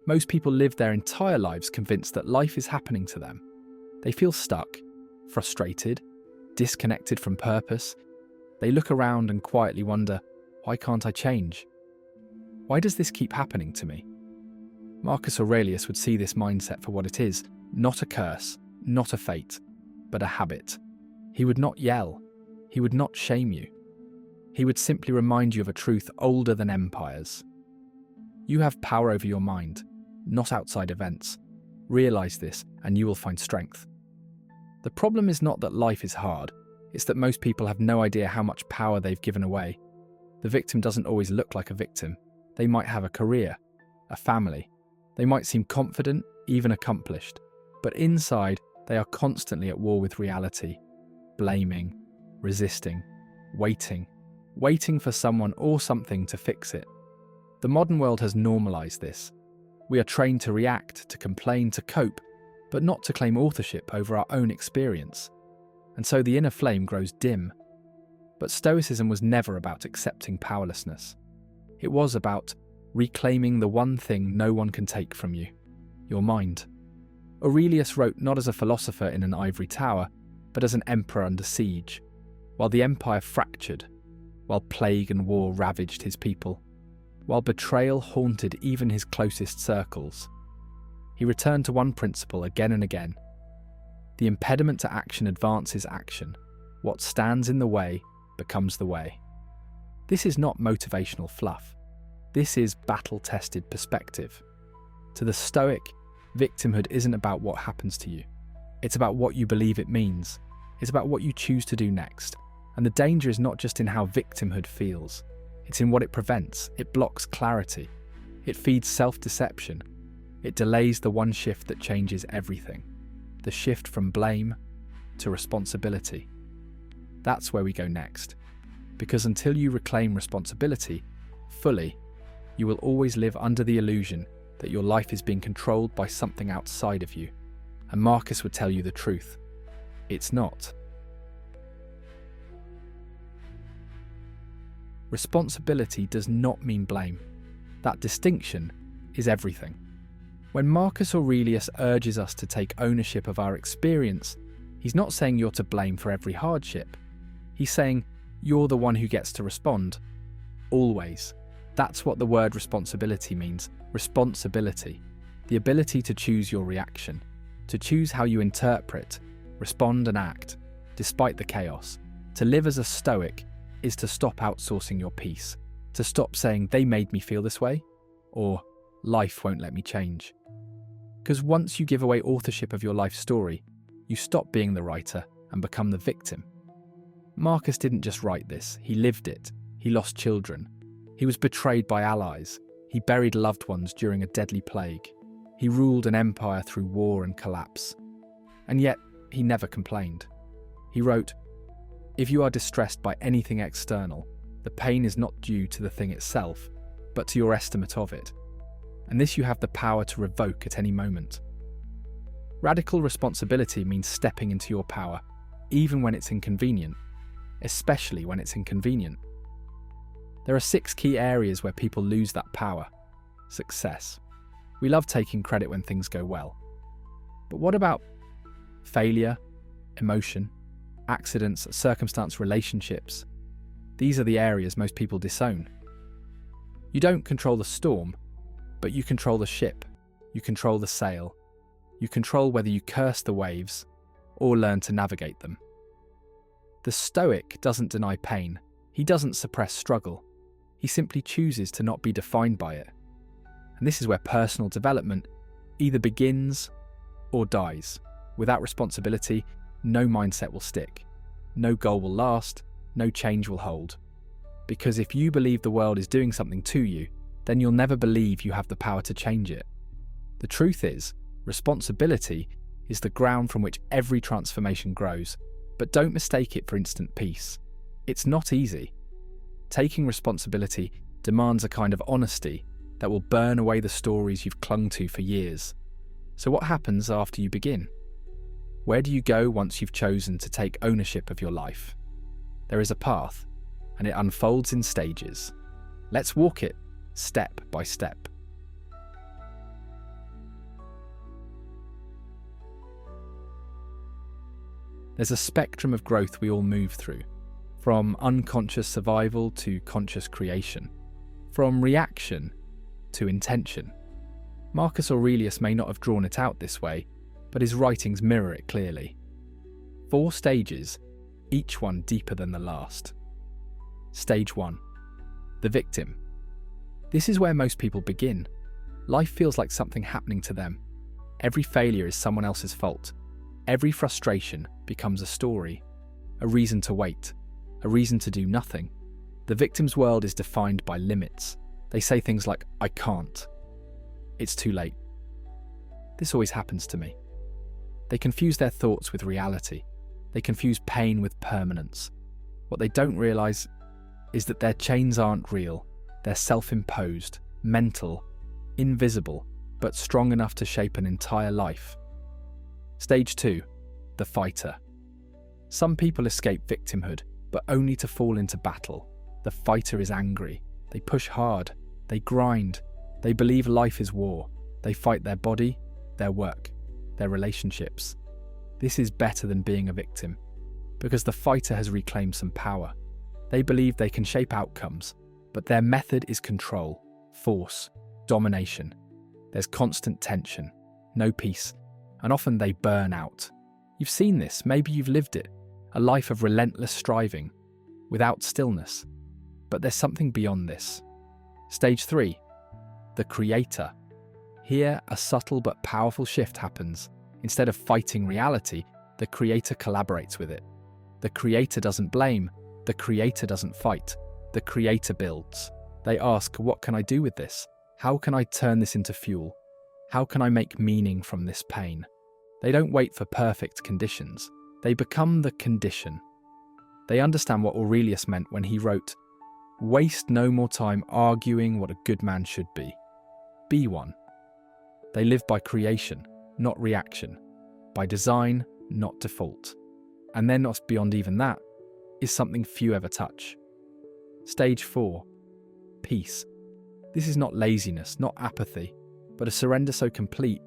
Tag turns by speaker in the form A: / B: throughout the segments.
A: Most people live their entire lives convinced that life is happening to them. They feel stuck, frustrated, disconnected from purpose. They look around and quietly wonder, why can't I change? Why does this keep happening to me? Marcus Aurelius would see this mindset for what it is, not a curse, not a fate, but a habit. He would not yell. He would not shame you. He would simply remind you of a truth older than empires. You have power over your mind, not outside events. Realize this, and you will find strength. The problem is not that life is hard, it's that most people have no idea how much power they've given away. The victim doesn't always look like a victim. They might have a career, a family. They might seem confident, even accomplished. But inside, they are constantly at war with reality, blaming, resisting, waiting for someone or something to fix it. The modern world has normalized this. We are trained to react, to complain, to cope, but not to claim authorship over our own experience. And so the inner flame grows dim. But Stoicism was never about accepting powerlessness. It was about reclaiming the one thing no one can take from you, your mind. Aurelius wrote not as a philosopher in an ivory tower, but as an emperor under siege, while the empire fractured, while plague and war ravaged his people, while betrayal haunted even his closest circles. He returned to one principle again and again. The impediment to action advances action. What stands in the way becomes the way. This is not motivational fluff. This is battle-tested perspective. To the Stoic, victimhood isn't about what happens to you. It's about what you believe it means. It's about what you choose to do next. And the danger is not just in how victimhood feels. It's in what it prevents. It blocks clarity. It feeds self-deception. It delays the one shift that changes everything. The shift from blame to responsibility. That's where we go next. Because until you reclaim responsibility fully, you will always live under the illusion that your life is being controlled by something outside of you. And Marcus would tell you the truth. It's not. Responsibility does not mean blame. That distinction is everything. When Marcus Aurelius urges us to take ownership of our experience, he's not saying you're to blame for every hardship. He's saying you're the one who gets to respond. Always. That's what the word responsibility means. Responsibility. The ability to choose your reaction, to choose how you interpret, respond and act, despite the chaos. To live as a Stoic is to stop outsourcing your peace, to stop saying they made me feel this way, or life won't let me change. Because once you give away authorship of your life story, you stop being the writer and become the victim. Marcus didn't just write this, he lived it. He lost children. He was betrayed by allies. He buried loved ones during a deadly plague. He ruled an empire through war and collapse. And yet, he never complained. He wrote, "If you are distressed by anything external, the pain is not due to the thing itself, but to your estimate of it. And this you have the power to revoke at any moment." Radical responsibility means stepping into your power, even when it's inconvenient, especially when it's inconvenient. There are 6 key areas where people lose that power. Success. We love taking credit when things go well. But what about failure, emotion, accidents, circumstance, relationships? These are the areas most people disown. You don't control the storm, but you control the ship. You control the sail. You control whether you curse the waves or learn to navigate them. The Stoic doesn't deny pain. He doesn't suppress struggle. He simply chooses to not be defined by it. And this is where personal development either begins or dies. Without responsibility, no mindset will stick. No goal will last. No change will hold. Because if you believe the world is doing something to you, then you'll never believe you have the power to change it. The truth is, responsibility is the ground from which every transformation grows. But don't mistake it for instant peace. It's not easy. Taking responsibility demands a kind of honesty that will burn away the stories you've clung to for years. So what happens after you begin? Where do you go once you've chosen to take ownership of your life? There is a path, and it unfolds in stages. Let's walk it, step by step. There's a spectrum of growth we all move through, from unconscious survival to conscious creation, from reaction to intention. Marcus Aurelius may not have drawn it out this way, but his writings mirror it clearly. 4 stages, each one deeper than the last. Stage 1. The victim. This is where most people begin. Life feels like something happening to them. Every failure is someone else's fault. Every frustration becomes a story, a reason to wait, a reason to do nothing. The victim's world is defined by limits. They say things like, "I can't. It's too late. This always happens to me." They confuse their thoughts with reality. They confuse pain with permanence. What they don't realize is that their chains aren't real. They're self-imposed, mental, invisible, but strong enough to shape an entire life. Stage 2. The fighter. Some people escape victimhood, but only to fall into battle. The fighter is angry. They push hard. They grind. They believe life is war. They fight their body, their work, their relationships. This is better than being a victim, because the fighter has reclaimed some power. They believe they can shape outcomes, but their method is control, force, domination. There's constant tension, no peace, and often they burn out. You've seen this, maybe you've lived it, a life of relentless striving, without stillness. But there's something beyond this. Stage 3. The creator. Here, a subtle but powerful shift happens. Instead of fighting reality, the creator collaborates with it. The creator doesn't blame, the creator doesn't fight, the creator builds. They ask, what can I do with this? How can I turn this into fuel? How can I make meaning from this pain? They don't wait for perfect conditions. They become the condition. They understand what Aurelius meant when he wrote, "Waste no more time arguing what a good man should be. Be one." They live by creation, not reaction, by design, not default. And then what's beyond even that is something few ever touch. Stage 4. Peace. This is not laziness, not apathy, but a surrender so complete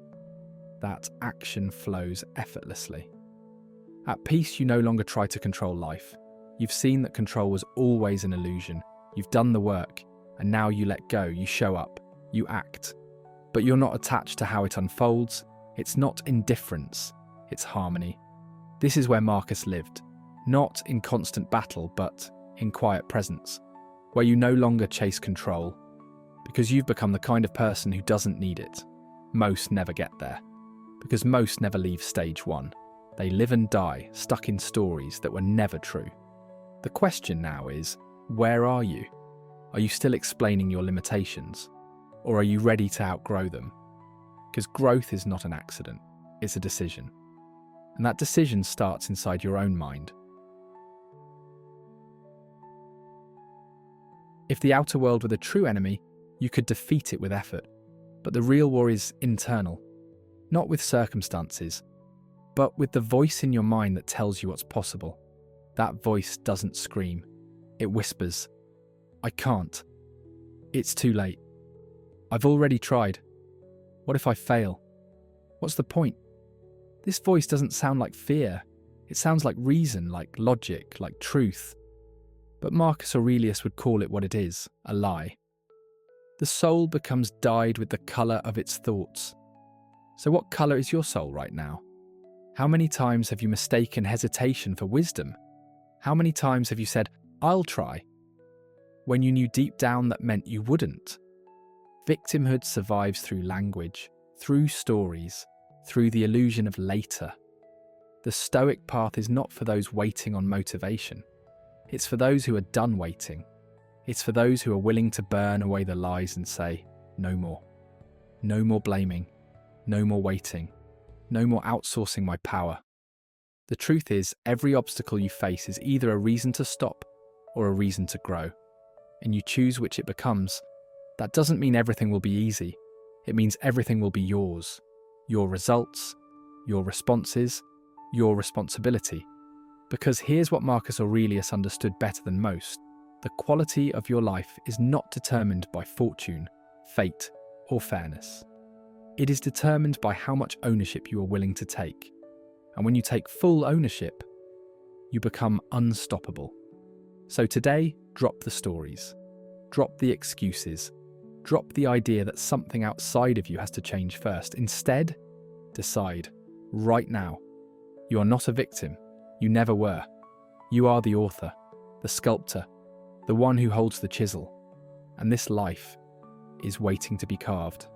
A: that action flows effortlessly. At peace, you no longer try to control life. You've seen that control was always an illusion. You've done the work, and now you let go, you show up, you act. But you're not attached to how it unfolds. It's not indifference, it's harmony. This is where Marcus lived, not in constant battle, but in quiet presence, where you no longer chase control, because you've become the kind of person who doesn't need it. Most never get there, because most never leave stage 1. They live and die, stuck in stories that were never true. The question now is, where are you? Are you still explaining your limitations? Or are you ready to outgrow them? Because growth is not an accident, it's a decision. And that decision starts inside your own mind. If the outer world were the true enemy, you could defeat it with effort. But the real war is internal, not with circumstances, but with the voice in your mind that tells you what's possible. That voice doesn't scream. It whispers, "I can't. It's too late. I've already tried. What if I fail? What's the point?" This voice doesn't sound like fear. It sounds like reason, like logic, like truth. But Marcus Aurelius would call it what it is, a lie. The soul becomes dyed with the colour of its thoughts. So what colour is your soul right now? How many times have you mistaken hesitation for wisdom? How many times have you said, "I'll try," when you knew deep down that meant you wouldn't? Victimhood survives through language, through stories, through the illusion of later. The Stoic path is not for those waiting on motivation. It's for those who are done waiting. It's for those who are willing to burn away the lies and say, no more. No more blaming. No more waiting. No more outsourcing my power. The truth is, every obstacle you face is either a reason to stop or a reason to grow. And you choose which it becomes. That doesn't mean everything will be easy. It means everything will be yours. Your results, your responses, your responsibility. Because here's what Marcus Aurelius understood better than most. The quality of your life is not determined by fortune, fate, or fairness. It is determined by how much ownership you are willing to take. And when you take full ownership, you become unstoppable. So today, drop the stories. Drop the excuses. Drop the idea that something outside of you has to change first. Instead, decide, right now. You are not a victim. You never were. You are the author, the sculptor, the one who holds the chisel. And this life is waiting to be carved.